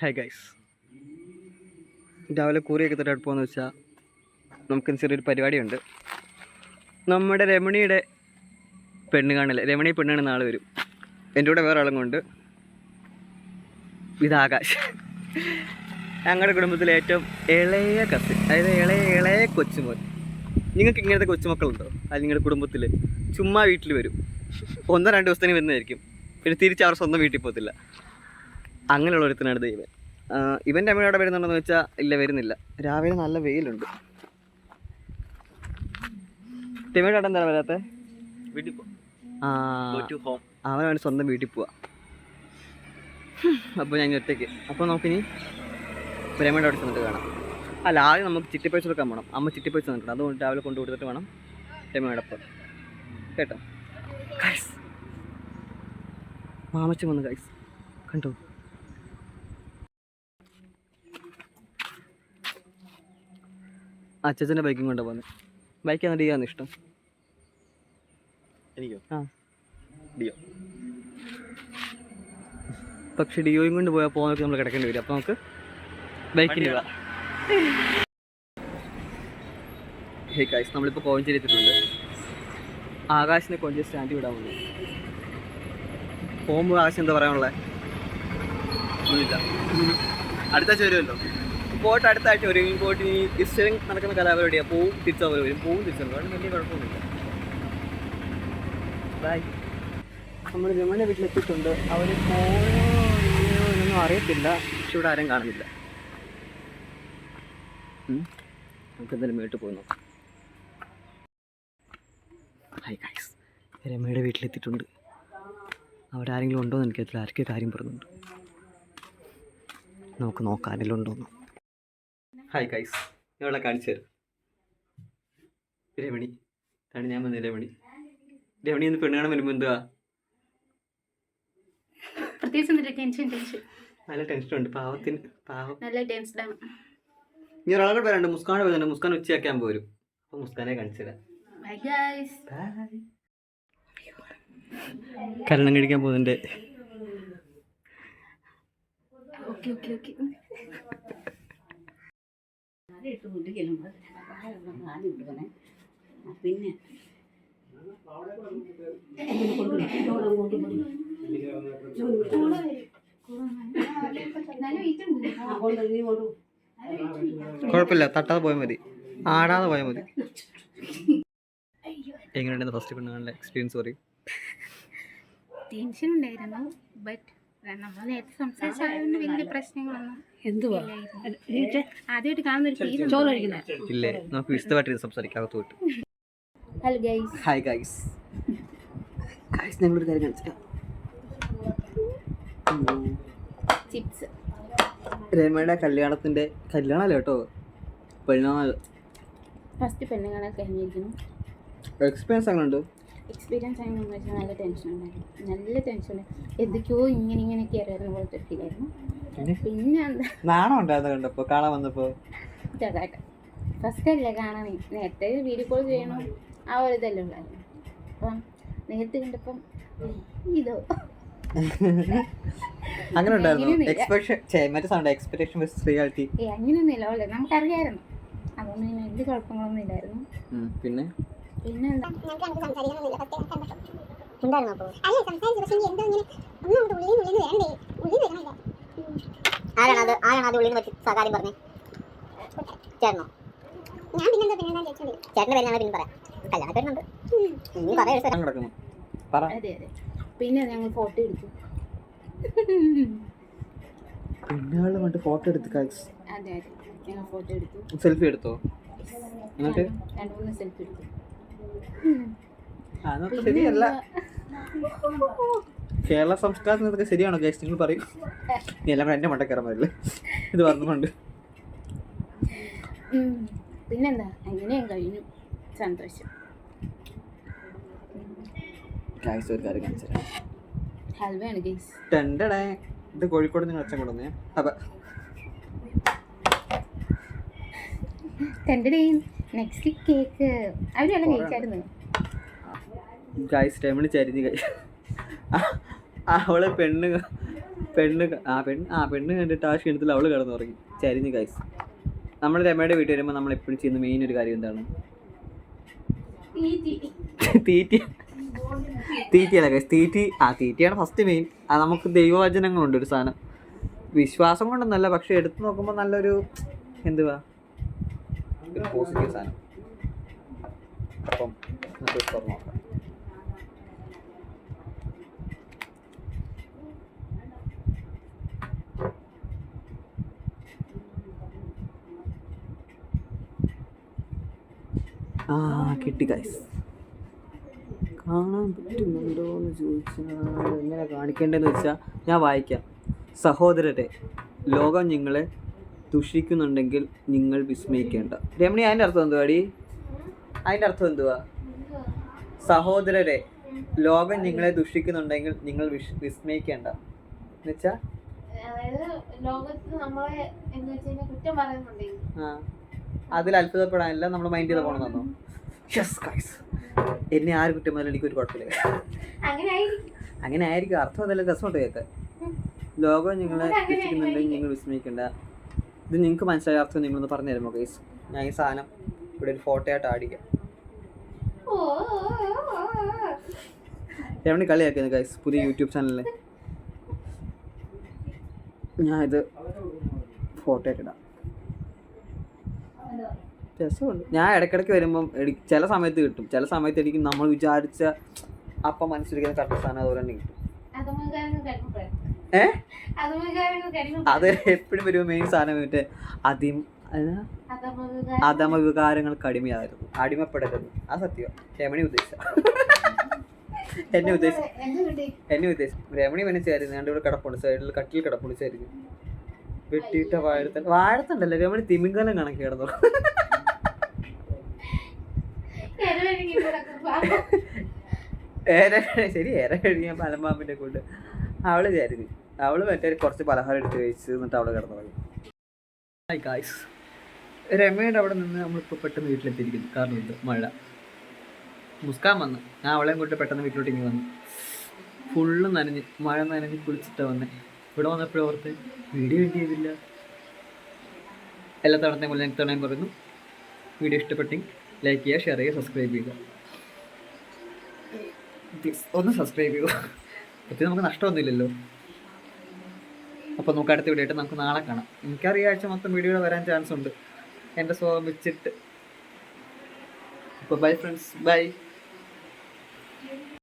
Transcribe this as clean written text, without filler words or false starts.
Hi guys, രാവിലെ കൂറിയൊക്കെ തൊട്ട് പോകുന്ന വെച്ചാൽ നമുക്ക് ചെറിയൊരു പരിപാടിയുണ്ട്. നമ്മുടെ രമണിയുടെ പെണ്ണ് കാണില്ല, രമണി പെണ്ണ് കാണുന്ന ആൾ വരും. എൻ്റെ കൂടെ വേറെ ആളും കൊണ്ട്. ഇത് ആകാശ്, ഞങ്ങളുടെ കുടുംബത്തിലെ ഏറ്റവും ഇളയ കസിൻ, അതായത് ഇളയ കൊച്ചുമോൻ. നിങ്ങൾക്ക് ഇങ്ങനത്തെ കൊച്ചുമക്കളുണ്ടോ? അത് നിങ്ങളുടെ കുടുംബത്തിൽ ചുമ്മാ വീട്ടിൽ വരും, 1-2 ദിവസത്തിന് വരുന്നതായിരിക്കും, പിന്നെ തിരിച്ച് അവർ സ്വന്തം വീട്ടിൽ പോകത്തില്ല. അങ്ങനെയുള്ള ഒരുത്തനാണ് ദൈവം. ഇവൻ്റെ അമ്മയുടെ അവിടെ വരുന്നുണ്ടെന്ന് വെച്ചാൽ ഇല്ല, വരുന്നില്ല. രാവിലെ നല്ല വെയിലുണ്ട്. ടിമയുടെ അവിടെ എന്താണ് വരാത്ത? വീട്ടിൽ പോവാം. അവനവന് സ്വന്തം വീട്ടിൽ പോവാം. അപ്പോൾ ഞാൻ ഒറ്റയ്ക്ക്. അപ്പോൾ നമുക്കിനി രമയുടെ അവിടെ ചെന്നിട്ട് കാണാം. അല്ല, ആദ്യം നമുക്ക് ചിട്ടിപ്പൈസ എടുക്കാൻ പോകണം. അമ്മ ചിട്ടിപ്പൈസ തന്നിട്ടുണ്ട്, അതുകൊണ്ട് രാവിലെ കൊണ്ടു കൊടുത്തിട്ട് വേണം രമയുടെ ഒപ്പം. കേട്ടോ ഗൈസ്, മാമച്ചൻ വന്നു ഗൈസ്, കണ്ടോ? അച്ഛൻ്റെ ബൈക്കും കൊണ്ടാണ് പോകുന്നത്. ബൈക്കാണ് ഡിയോന്ന് ഇഷ്ടം? എനിക്കോ? ഡിയോ. പക്ഷെ ഡിയോയും കൊണ്ട് പോയാൽ പോകുന്നതൊക്കെ നമ്മൾ കിടക്കേണ്ടി വരും. അപ്പോൾ നമുക്ക് ബൈക്കിൽ പോവാം. ഹേ ഗൈസ്, നമ്മളിപ്പോൾ കോഴഞ്ചേരി എത്തിയിട്ടുണ്ട്. ആകാശിനെ കൊഞ്ച് സ്റ്റാൻഡ് വിടാൻ വന്നു. പോകുമ്പോൾ ആകാശം എന്താ പറയാനുള്ളത്? ഒന്നുമില്ല. അടുത്താഴ്ച വരുമല്ലോ. പോയിട്ട് അടുത്ത ആഴ്ച വരും. പോയിട്ട് ഈ ഇസ്റ്ററിങ് നടക്കുന്ന കലാപരിപാടിയാണ്. പോവും തിരിച്ചവർ വരും, പോവും തിരിച്ചു. അതുകൊണ്ട് വലിയ കുഴപ്പമൊന്നുമില്ല. ബൈ. നമ്മൾ രമണ വീട്ടിലെത്തിയിട്ടുണ്ട്. അവർ പോയോ എന്നൊന്നും അറിയത്തില്ല. പക്ഷെ ഇവിടെ ആരും കാണുന്നില്ല. നമുക്ക് എന്തായാലും വീട്ടിൽ പോയി നോക്കാം. ഹായ് ഗൈസ്, രമയുടെ വീട്ടിലെത്തിയിട്ടുണ്ട്. അവിടെ ആരെങ്കിലും ഉണ്ടോ എന്ന് എനിക്കറിയില്ല. ആർക്കും കാര്യം പറയുന്നുണ്ട്. നമുക്ക് നോക്കാം ആരെങ്കിലും ഉണ്ടോന്ന്. ഹായ് ഗൈസ്, ഇവിടെ കാണിച്ചു തരും. രമണി ആണ്, ഞാൻ വന്നത്. രമണി ഒന്ന് പെണ്ണ് കാണാൻ വരുമ്പോൾ എന്തുവാ? നല്ല ടെൻഷനുണ്ട്. പാവത്തിന് പാവം, നല്ല ടെൻഷനാണ്. ഇനി ഒരാളെ വരാണ്ട്. മുസ്കാൻ വരുന്നുണ്ട്. മുസ്കാൻ ഉച്ചയാക്കാൻ പോരും. അപ്പോൾ മുസ്കാനെ കാണിച്ചു തരാം. കല്യാണം കഴിക്കാൻ പോകുന്നുണ്ട്. പിന്നെ കുഴപ്പമില്ല, തട്ടാതെ പോയാൽ മതി, ആടാതെ പോയാൽ മതി. എങ്ങനെയുണ്ടെന്ന് ഫസ്റ്റ് പെണ്ണുങ്ങളുടെ എക്സ്പീരിയൻസ് പറയും. ടെൻഷൻ ഉണ്ടായിരുന്നു, ബട്ട് നമ്മൾ നേരത്തെ സംസാരിച്ചാൽ വലിയ പ്രശ്നങ്ങളൊന്നും ആദ്യമായിട്ട് കാണുന്ന ഒരു ഇല്ലേ? നമുക്ക് വിശദമായിട്ട് സംസാരിക്കാം അകത്ത് പോയിട്ട്. Hello guys. Hi guys. ഞങ്ങളൊരു കാര്യം കാണിച്ചാൽ ചിപ്സ്. രമയുടെ കല്യാണത്തിൻ്റെ കല്യാണമല്ല കേട്ടോ, പെണ്ണാൾ. ഫസ്റ്റ് പെണ്ണുങ്ങളെ കഴിഞ്ഞിരിക്കുന്നു. എക്സ്പീരിയൻസ് അങ്ങനെ ഉണ്ട്. എക്സ്പീരിയൻസ് ആണെന്ന് വെച്ചാൽ നല്ല ടെൻഷൻ ഉണ്ടായിരുന്നു. നല്ല ടെൻഷൻ. എന്തൊക്കെയോ ഇങ്ങനെയൊക്കെ അറിയാവുന്ന പോലത്തെ ഫീലായിരുന്നു. പിന്നെ എന്താ നാണം ഉണ്ടായിരുന്നു കണ്ടപ്പോൾ, കാണാൻ വന്നപ്പോൾ. ചെറുതായിട്ട് ഫസ്റ്റ് അല്ലേ കാണാൻ. നേരത്തെ വീഡിയോ കോൾ ചെയ്യണം ആ ഒരു ഇതല്ലേ ഉള്ളായിരുന്നു. അപ്പം നേരത്തെ കണ്ടപ്പം ഇതോ അങ്ങനെ ഉണ്ടായിരുന്നു. എക്സ്പെക്ടേഷൻ വെർസസ് റിയാലിറ്റി അങ്ങനെയൊന്നുമില്ല. ഉള്ളു നമുക്കറിയായിരുന്നു. അതുകൊണ്ട് പിന്നെ വലിയ കുഴപ്പങ്ങളൊന്നും ഇല്ലായിരുന്നു. പിന്നെ പിന്നെന്താ ആരാണത് ഉള്ളിൽ വെച്ച് കാര്യം പറഞ്ഞേ? ചേട്ടനോ? ചേട്ടൻ്റെ പേര് ഞങ്ങൾ പിന്നെ പറയാം. കല്യാണ പേരുണ്ട്. അതെ അതെ. പിന്നെ ഞങ്ങൾ ഫോട്ടോ എടുത്തു. ഫോട്ടോ എടുത്തു. അതെ അതെ, ഞങ്ങൾ ഫോട്ടോ എടുത്തു. സെൽഫി എടുത്തോ? എന്നിട്ട് 2-3 സെൽഫി എടുത്തു. ശരിയല്ല. കേരള സംസ്കാരത്തിന് ഇതൊക്കെ ശരിയാണോ ഗൈസ്? നിങ്ങൾ പറയും. നീ എല്ലാം എന്റെ മണ്ടക്കയറാൻ പറ്റില്ലേ ഇത് പറഞ്ഞുകൊണ്ട്. പിന്നെന്താ, അങ്ങനെയും കഴിഞ്ഞു. സന്തോഷം. ഒരു കാര്യം കാണിച്ചു തരാം. ഹൽവയാണ് ഗൈസ്. ഇത് കോഴിക്കോട് നിങ്ങൾ അച്ഛൻ കൊണ്ടുവന്നേ. അപ്പൊ നെക്സ്റ്റ് കേക്ക് അവരെല്ലാം കഴിച്ചായിരുന്നു ഗൈസ്. രമണി ചരിഞ്ഞ് അവള് പെണ്ണ് പെണ്ണ് കണ്ടിട്ട് ആ ക്ഷീണത്തിൽ അവള് കിടന്നു തുടങ്ങി ചരിഞ്ഞ് ഗൈസ്. നമ്മൾ രമയുടെ വീട്ടിൽ വരുമ്പോൾ നമ്മൾ എപ്പോഴും ചെയ്യുന്ന മെയിൻ ഒരു കാര്യം എന്താണ്? തീറ്റിയല്ല ഗൈസ്, തീറ്റിയാണ് ഫസ്റ്റ് മെയിൻ. അത് നമുക്ക് ദൈവവചനങ്ങളുണ്ട് ഒരു സാധനം, വിശ്വാസം കൊണ്ടൊന്നല്ല, പക്ഷെ എടുത്തു നോക്കുമ്പോൾ നല്ലൊരു എന്തുവാ ഒരു പോസിറ്റീവ് സാധനം. അപ്പം നമുക്ക് തുറന്നു നോക്കാം. കിട്ടി ഗൈസ്. കാണാൻ പറ്റുന്നുണ്ടോ എന്ന് ചോദിച്ചാൽ എങ്ങനെ കാണിക്കേണ്ടതെന്ന് വെച്ചാൽ ഞാൻ വായിക്കാം. സഹോദരരെ, ലോകം നിങ്ങളെ ദുഷിക്കുന്നുണ്ടെങ്കിൽ നിങ്ങൾ വിസ്മയിക്കേണ്ട. രമണി, അതിൻ്റെ അർത്ഥം എന്തുവാ അടി? അതിൻ്റെ അർത്ഥം എന്തുവാ? സഹോദരരെ, ലോകം നിങ്ങളെ ദുഷിക്കുന്നുണ്ടെങ്കിൽ നിങ്ങൾ വിസ്മയിക്കേണ്ട എന്ന് വെച്ചാ അതിൽ അത്ഭുതപ്പെടാനില്ല, നമ്മൾ മൈൻഡ് ചെയ്ത് പോകണമെന്നോ? യെസ് ഗൈസ്, എന്നെ ആര് കുറ്റം പറഞ്ഞാലും എനിക്കൊരു കുഴപ്പമില്ല. അങ്ങനെ ആയിരിക്കും അർത്ഥം. അതെല്ലാം രസമുണ്ട് കേൾക്കാൻ. ലോകം നിങ്ങളെ ദുഷിക്കുന്നുണ്ടെങ്കിൽ നിങ്ങൾ വിസ്മയിക്കേണ്ട. ഇത് നിങ്ങൾക്ക് മനസ്സിലായ അർത്ഥം നിങ്ങളൊന്ന് പറഞ്ഞു തരുമോ ഗൈസ്? ഞാൻ ഈ സാധനം ഇവിടെ ഒരു ഫോട്ടോ ആയിട്ട് ആടിക്കാം. രമണി കളിയാക്കിയത് ഗൈസ് പുതിയ യൂട്യൂബ് ചാനലിൽ. ഞാൻ ഇത് ഫോട്ടോ ആയിട്ട് ഇടാം. രസമുണ്ട്. ഞാൻ ഇടയ്ക്കിടയ്ക്ക് വരുമ്പം ചില സമയത്ത് കിട്ടും, ചില സമയത്ത് എനിക്ക് നമ്മൾ വിചാരിച്ച അപ്പം മനസ്സിലിരിക്കുന്ന കറക്റ്റ് സാധനം അതുപോലെ തന്നെ കിട്ടും. അത് എപ്പോഴും വരുമ്പോൾ മെയിൻ സാധനം മറ്റേ അധമ വികാരങ്ങൾക്ക് അടിമയായിരുന്നു, അടിമപ്പെടരുത്. ആ സത്യം രമണി ഉദ്ദേശിച്ച എന്നെ ഉദ്ദേശിച്ചു രമണി മനസ്സിലായിരുന്നു. ഞാൻ ഇവിടെ കിടപ്പുണ്ട്, സൈഡിൽ കട്ടിൽ കിടപ്പുണ്ട്, ശരി വെട്ടിയിട്ട വാഴത്തണ്ടല്ലേ രമണി തിമിംഗലം കണക്കി കിടന്നു. ശരി, ഏറെ കഴിഞ്ഞാൽ പലമ്പാമ്പിന്റെ കൂട്ട് അവള് ചേരുന്നു. അവള് മറ്റേ കുറച്ച് പലഹാരം എടുത്ത് കഴിച്ച് എന്നിട്ട് അവള് കിടന്നു പോയി. ഹായ് ഗായ്സ്, രമയുടെ അവിടെ നിന്ന് നമ്മളിപ്പോൾ പെട്ടെന്ന് വീട്ടിലെത്തിയിരിക്കുന്നു. കാരണം ഇത് മഴ. മുസ്കാൻ വന്ന് ഞാൻ അവളെയും കൂട്ടി പെട്ടെന്ന് വീട്ടിലോട്ട് ഇങ്ങനെ വന്നു. ഫുള്ള് നനഞ്ഞ് മഴ നനഞ്ഞ് കുളിച്ചിട്ടാണ് വന്നേ. ഇവിടെ വന്നപ്പോഴും ഓർത്ത് വീഡിയോ എഡിറ്റ് ചെയ്തില്ല. എല്ലാ തവണത്തെയും പോലെ ഞങ്ങൾക്ക് തവണയും പറയുന്നു, വീഡിയോ ഇഷ്ടപ്പെട്ടെങ്കിൽ ലൈക്ക് ചെയ്യുക, ഷെയർ ചെയ്യുക, സബ്സ്ക്രൈബ് ചെയ്യുക. ഒന്ന് സബ്സ്ക്രൈബ് ചെയ്യുക, പറ്റി നമുക്ക് നഷ്ടമൊന്നുമില്ലല്ലോ. അപ്പോൾ നമുക്ക് അടുത്ത വീഡിയോ ആയിട്ട് നമുക്ക് നാളെ കാണാം. എനിക്കറിയാം ആഴ്ച മൊത്തം വീഡിയോകൾ വരാൻ ചാൻസ് ഉണ്ട് എൻ്റെ സ്വഭാവം വെച്ചിട്ട്. അപ്പോൾ ബൈ ഫ്രണ്ട്സ്, ബൈ.